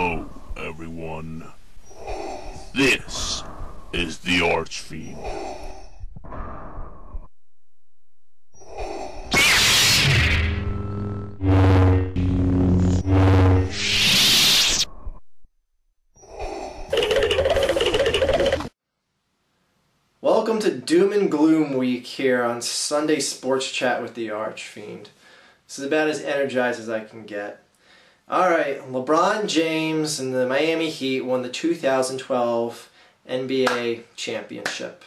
Hello, everyone. This is the Archfiend. Welcome to Doom and Gloom Week here on Sunday Sports Chat with the Archfiend. This is about as energized as I can get. Alright, LeBron James and the Miami Heat won the 2012 NBA championship.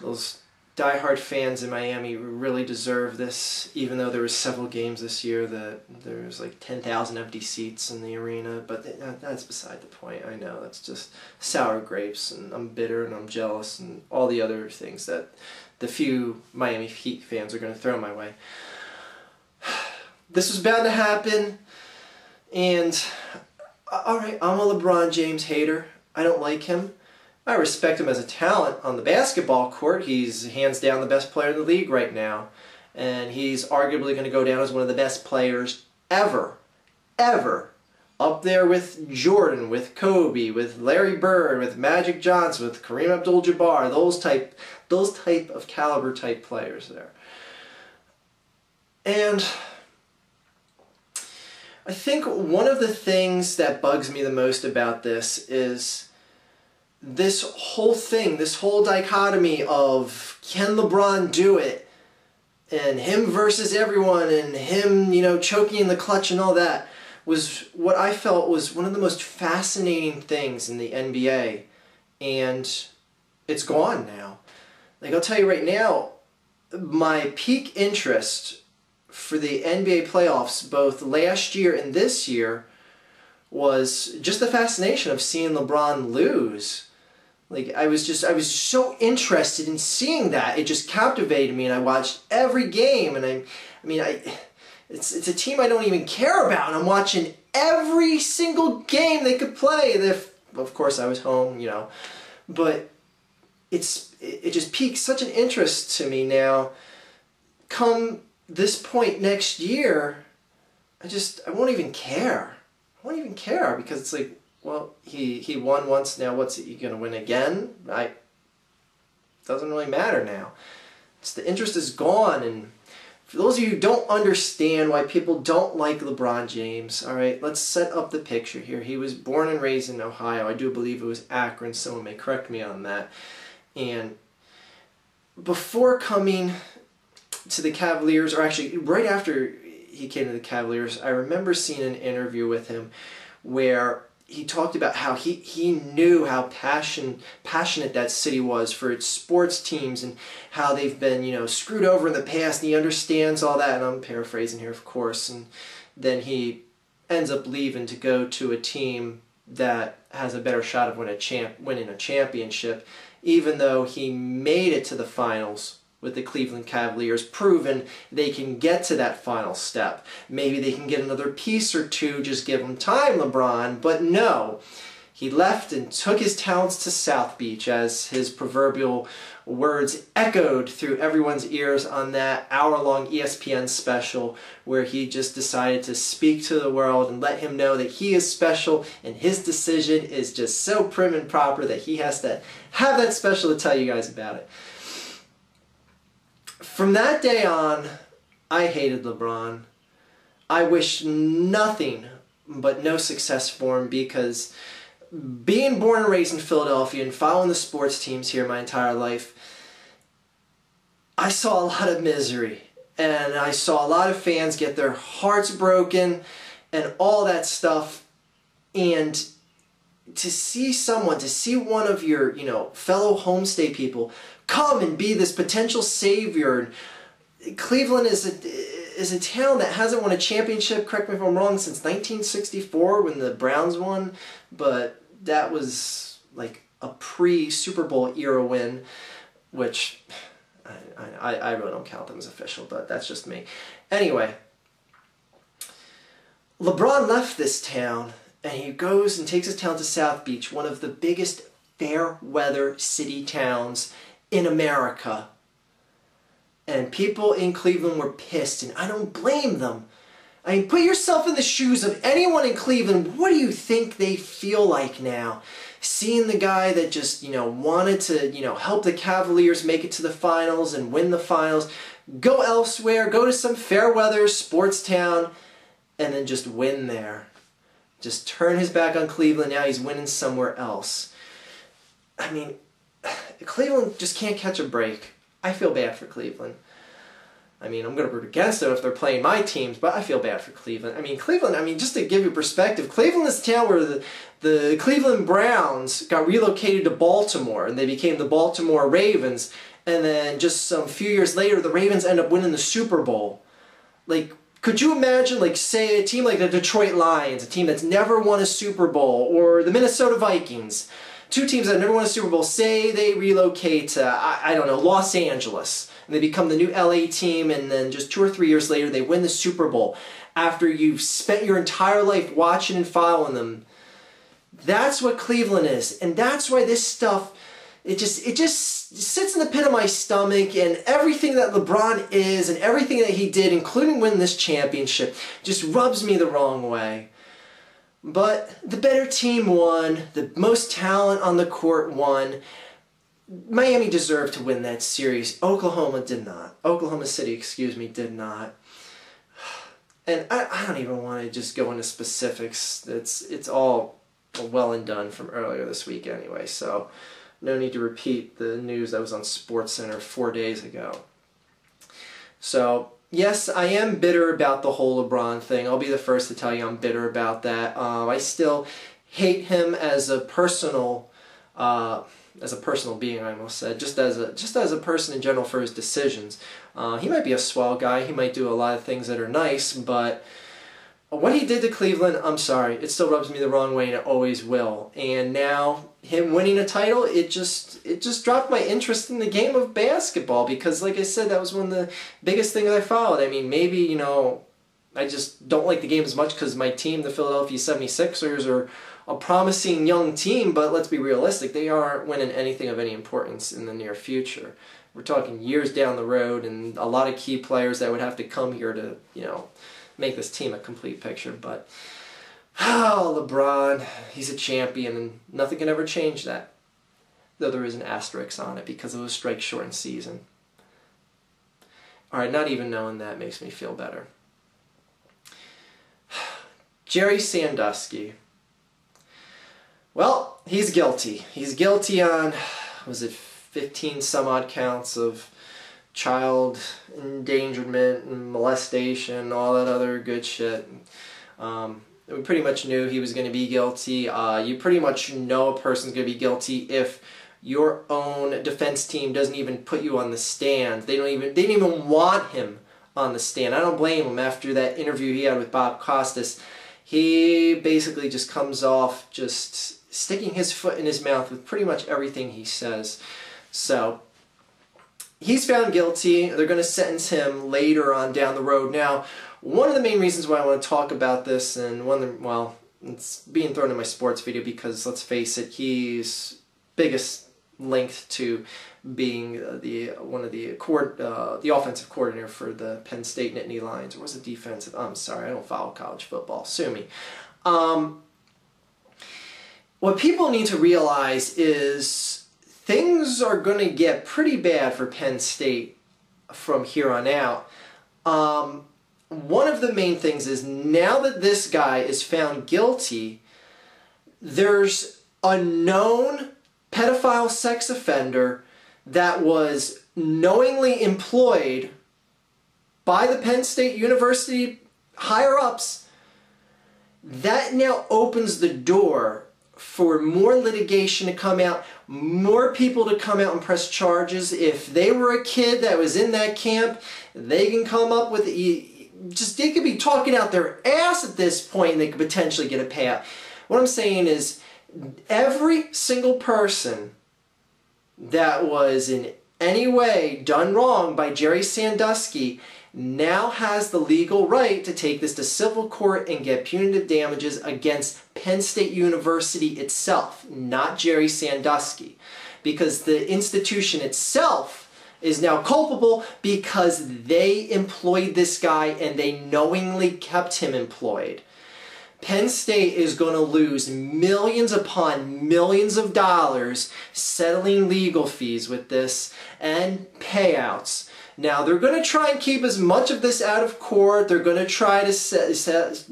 Those diehard fans in Miami really deserve this, even though there were several games this year that there was like 10,000 empty seats in the arena, but that's beside the point. I know, that's just sour grapes, and I'm bitter and I'm jealous and all the other things that the few Miami Heat fans are going to throw my way. This was bound to happen. And, alright, I'm a LeBron James hater. I don't like him. I respect him as a talent on the basketball court. He's hands down the best player in the league right now. And he's arguably going to go down as one of the best players ever. Ever. Up there with Jordan, with Kobe, with Larry Bird, with Magic Johnson, with Kareem Abdul-Jabbar. Those type of caliber type players there. And I think one of the things that bugs me the most about this is this whole thing, this whole dichotomy of can LeBron do it, and him versus everyone, and him, choking in the clutch and all that, was what I felt was one of the most fascinating things in the NBA, and it's gone now. Like, I'll tell you right now, my peak interest for the NBA playoffs, both last year and this year, was just the fascination of seeing LeBron lose. Like, I was so interested in seeing that. It just captivated me, and I watched every game, and it's a team I don't even care about, and I'm watching every single game they could play. Of course, I was home, but it just piqued such an interest to me now. Come this point next year, I won't even care. I won't even care, because it's like, well, he won once, now what's he going to win again? Doesn't really matter now. The interest is gone, and for those of you who don't understand why people don't like LeBron James, alright, let's set up the picture here. He was born and raised in Ohio. I do believe it was Akron, someone may correct me on that. And before coming to the Cavaliers, or actually right after he came to the Cavaliers, I remember seeing an interview with him where he talked about how he knew how passionate that city was for its sports teams, and how they've been, screwed over in the past, and he understands all that, and I'm paraphrasing here, of course, and then he ends up leaving to go to a team that has a better shot of winning a championship, even though he made it to the finals with the Cleveland Cavaliers, proven they can get to that final step. Maybe they can get another piece or two, just give them time, LeBron, but no. He left and took his talents to South Beach, as his proverbial words echoed through everyone's ears on that hour-long ESPN special, where he just decided to speak to the world and let him know that he is special, and his decision is just so prim and proper that he has to have that special to tell you guys about it. From that day on, I hated LeBron. I wished nothing but no success for him, because being born and raised in Philadelphia and following the sports teams here my entire life, I saw a lot of misery, and I saw a lot of fans get their hearts broken and all that stuff. And to see one of your, fellow homestay people come and be this potential savior. Cleveland is a town that hasn't won a championship, correct me if I'm wrong, since 1964 when the Browns won, but that was like a pre-Super Bowl era win, which I really don't count them as official, but that's just me. Anyway, LeBron left this town, and he goes and takes his town to South Beach, one of the biggest fair-weather city towns in America. And people in Cleveland were pissed, and I don't blame them. I mean, put yourself in the shoes of anyone in Cleveland. What do you think they feel like now? Seeing the guy that just, wanted to, help the Cavaliers make it to the finals and win the finals, go elsewhere, go to some fair weather sports town, and then just win there. Just turn his back on Cleveland, now he's winning somewhere else. I mean, Cleveland just can't catch a break. I feel bad for Cleveland. I mean, I'm going to root against them if they're playing my teams, but I feel bad for Cleveland. I mean, Cleveland, just to give you perspective, Cleveland is a town where the Cleveland Browns got relocated to Baltimore, and they became the Baltimore Ravens, and then just some few years later, the Ravens end up winning the Super Bowl. Like, could you imagine, like, say, a team like the Detroit Lions, a team that's never won a Super Bowl, or the Minnesota Vikings, two teams that have never won a Super Bowl, say they relocate to, I don't know, Los Angeles, and they become the new LA team, and then just 2 or 3 years later they win the Super Bowl after you've spent your entire life watching and following them. That's what Cleveland is, and that's why this stuff, it just sits in the pit of my stomach, and everything that LeBron is and everything that he did, including win this championship, just rubs me the wrong way. But the better team won, the most talent on the court won. Miami deserved to win that series. Oklahoma did not. Oklahoma City, did not. And I don't even want to just go into specifics. It's all well and done from earlier this week anyway, so no need to repeat the news that was on SportsCenter 4 days ago. So, yes, I am bitter about the whole LeBron thing. I'll be the first to tell you I'm bitter about that. I still hate him as a personal being, I almost said, just as a person in general for his decisions. He might be a swell guy, he might do a lot of things that are nice, but what he did to Cleveland, I'm sorry, it still rubs me the wrong way, and it always will. And now, him winning a title, it just dropped my interest in the game of basketball, because like I said, that was one of the biggest things I followed. I mean, maybe, I just don't like the game as much because my team, the Philadelphia 76ers, are a promising young team, but let's be realistic, they aren't winning anything of any importance in the near future. We're talking years down the road, and a lot of key players that would have to come here to, make this team a complete picture. But, LeBron, he's a champion, and nothing can ever change that. Though there is an asterisk on it because it was a strike-shortened season. Alright, not even knowing that makes me feel better. Jerry Sandusky. Well, he's guilty. He's guilty on, 15 some odd counts of child endangerment and molestation, all that other good shit. We pretty much knew he was going to be guilty. You pretty much know a person's going to be guilty if your own defense team doesn't even put you on the stand. They didn't even want him on the stand. I don't blame him. After that interview he had with Bob Costas, he basically just comes off just sticking his foot in his mouth with pretty much everything he says. So, he's found guilty. They're going to sentence him later on down the road. Now, one of the main reasons why I want to talk about this, and it's being thrown in my sports video because, let's face it, he's biggest linked to being the offensive coordinator for the Penn State Nittany Lions. Or was it defensive? I'm sorry, I don't follow college football. Sue me. What people need to realize is things are going to get pretty bad for Penn State from here on out. One of the main things is now that this guy is found guilty, there's a known pedophile sex offender that was knowingly employed by the Penn State University higher-ups. That now opens the door for more litigation to come out, more people to come out and press charges. If they were a kid that was in that camp, they can come up with, they could be talking out their ass at this point, and they could potentially get a payout. What I'm saying is, every single person that was in any way done wrong by Jerry Sandusky now has the legal right to take this to civil court and get punitive damages against Penn State University itself, not Jerry Sandusky. Because the institution itself is now culpable because they employed this guy and they knowingly kept him employed. Penn State is going to lose millions upon millions of dollars settling legal fees with this and payouts. Now, they're going to try and keep as much of this out of court. They're going to try to set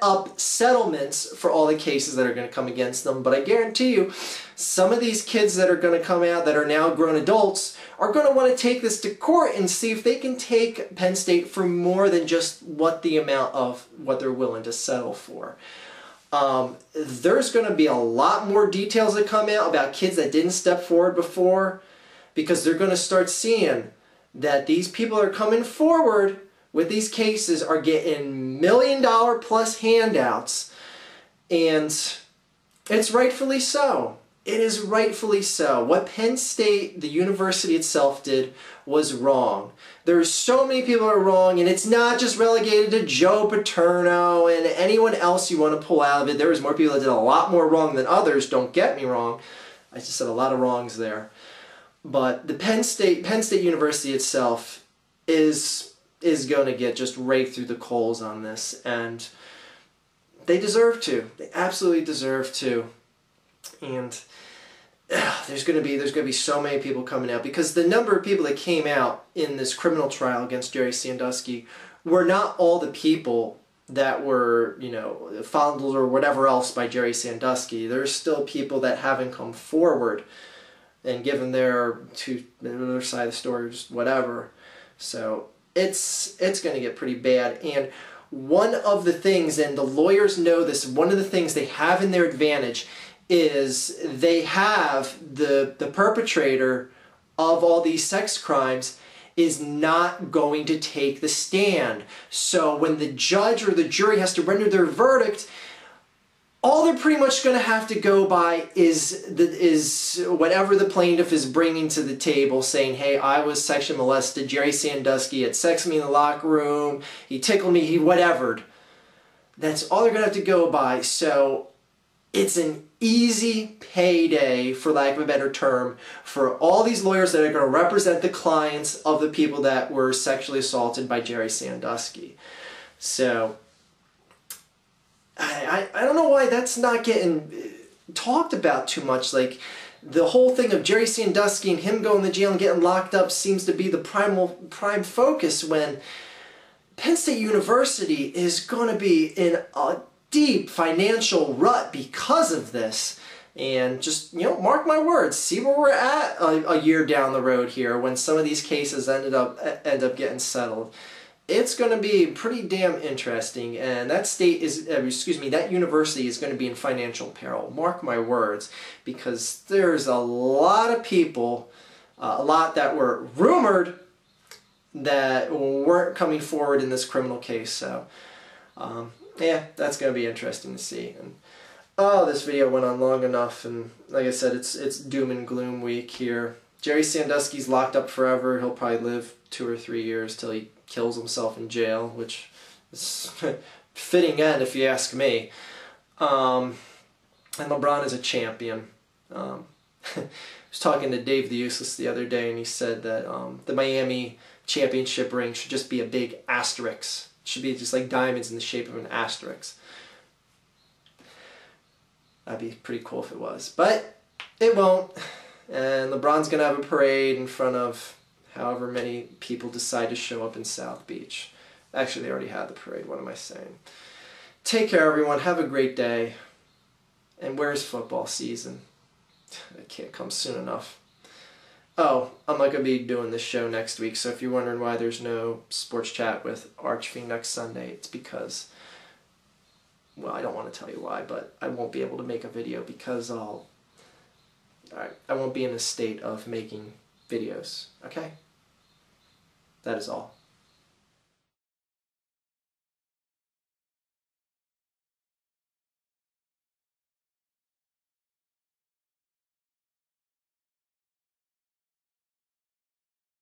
up settlements for all the cases that are going to come against them. But I guarantee you, some of these kids that are going to come out that are now grown adults are going to want to take this to court and see if they can take Penn State for more than just what the amount of what they're willing to settle for. There's going to be a lot more details that come out about kids that didn't step forward before, because they're going to start seeing that these people are coming forward with these cases are getting $1 million plus handouts, and it's rightfully so. It is rightfully so. What Penn State, the university itself, did was wrong. There's so many people are wrong, and it's not just relegated to Joe Paterno and anyone else you want to pull out of it. There was more people that did a lot more wrong than others, don't get me wrong. I just said a lot of wrongs there. But the Penn State University itself is going to get just raked through the coals on this, and they deserve to. They absolutely deserve to. And there's going to be so many people coming out, because the number of people that came out in this criminal trial against Jerry Sandusky were not all the people that were, you know, fondled or whatever else by Jerry Sandusky. There's still people that haven't come forward and given their other side of the story, just whatever. So it's going to get pretty bad. And one of the things, and the lawyers know this, one of the things they have in their advantage is they have the perpetrator of all these sex crimes is not going to take the stand. So when the judge or the jury has to render their verdict, all they're pretty much going to have to go by is whatever the plaintiff is bringing to the table, saying, hey, I was sexually molested, Jerry Sandusky had sex with me in the locker room, he tickled me, he whatevered. That's all they're going to have to go by. So it's an easy payday, for lack of a better term, for all these lawyers that are going to represent the clients of the people that were sexually assaulted by Jerry Sandusky. So I don't know why that's not getting talked about too much. Like, the whole thing of Jerry Sandusky and him going to jail and getting locked up seems to be the prime focus, when Penn State University is going to be in a deep financial rut because of this. And just, you know, mark my words, see where we're at a year down the road here when some of these cases end up getting settled. It's going to be pretty damn interesting, and that that university is going to be in financial peril. Mark my words, because there's a lot of people, a lot that were rumored that weren't coming forward in this criminal case. So, yeah, that's going to be interesting to see. And oh, this video went on long enough, and like I said, it's doom and gloom week here. Jerry Sandusky's locked up forever. He'll probably live 2 or 3 years till he kills himself in jail, which is fitting end if you ask me. And LeBron is a champion. I was talking to Dave the Useless the other day, and he said that the Miami championship ring should just be a big asterisk. It should be just like diamonds in the shape of an asterisk. That'd be pretty cool if it was, but it won't. And LeBron's gonna have a parade in front of however many people decide to show up in South Beach. Actually, they already had the parade. What am I saying? Take care, everyone. Have a great day. And where's football season? It can't come soon enough. Oh, I'm not going to be doing this show next week, so if you're wondering why there's no sports chat with Archfiend next Sunday, it's because, well, I don't want to tell you why, but I won't be able to make a video because I won't be in a state of making videos, okay? That is all.